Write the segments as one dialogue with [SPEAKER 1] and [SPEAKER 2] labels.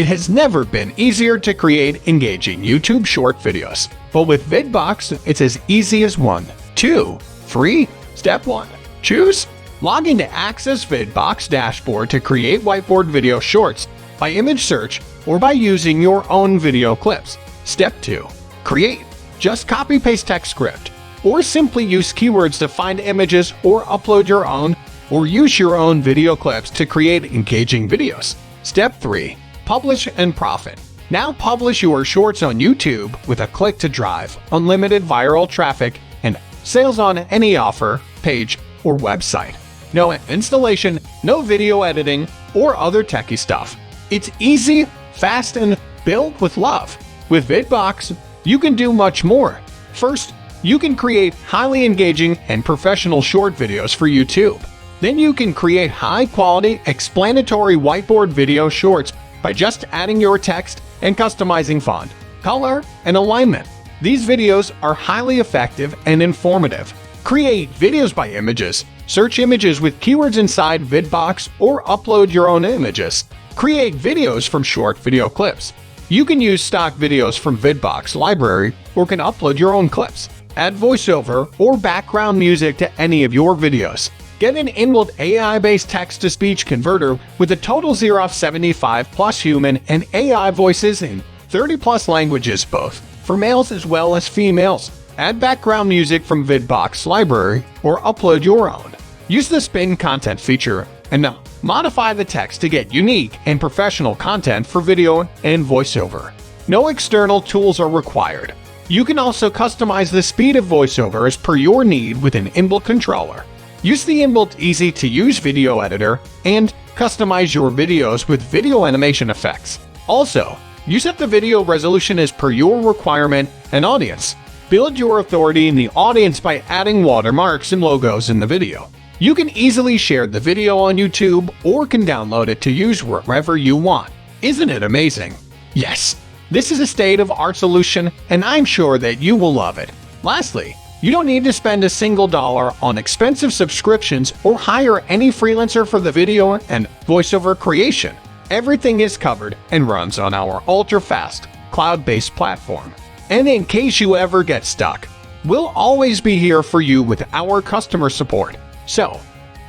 [SPEAKER 1] It has never been easier to create engaging YouTube short videos. But with Vidboxs, it's as easy as 1, 2, 3. Step 1. Choose. Log in to access Vidboxs dashboard to create whiteboard video shorts by image search or by using your own video clips. Step 2. Create. Just copy-paste text script, or simply use keywords to find images or upload your own, or use your own video clips to create engaging videos. Step 3. Publish and profit. Now publish your shorts on YouTube with a click to drive unlimited viral traffic and sales on any offer, page, or website. No installation, no video editing, or other techie stuff. It's easy, fast, and built with love. With Vidboxs, you can do much more. First, you can create highly engaging and professional short videos for YouTube. Then you can create high-quality, explanatory whiteboard video shorts by just adding your text and customizing font, color, and alignment. These videos are highly effective and informative. Create videos by images. Search images with keywords inside Vidboxs or upload your own images. Create videos from short video clips. You can use stock videos from Vidboxs library or can upload your own clips. Add voiceover or background music to any of your videos. Get an inbuilt AI-based text-to-speech converter with a total 0 of 75 plus human and AI voices in 30 plus languages, both for males as well as females. Add background music from Vidboxs library or upload your own. Use the spin content feature and modify the text to get unique and professional content for video and voiceover. No external tools are required. You can also customize the speed of voiceover as per your need with an inbuilt controller. Use the inbuilt easy-to-use video editor and customize your videos with video animation effects. Also, you set the video resolution as per your requirement and audience. Build your authority in the audience by adding watermarks and logos in the video. You can easily share the video on YouTube or can download it to use wherever you want. Isn't it amazing? Yes, this is a state-of-the-art solution, and I'm sure that you will love it. Lastly, you don't need to spend a single dollar on expensive subscriptions or hire any freelancer for the video and voiceover creation. Everything is covered and runs on our ultra-fast, cloud-based platform. And in case you ever get stuck, we'll always be here for you with our customer support. So,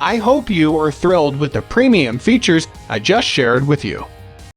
[SPEAKER 1] I hope you are thrilled with the premium features I just shared with you.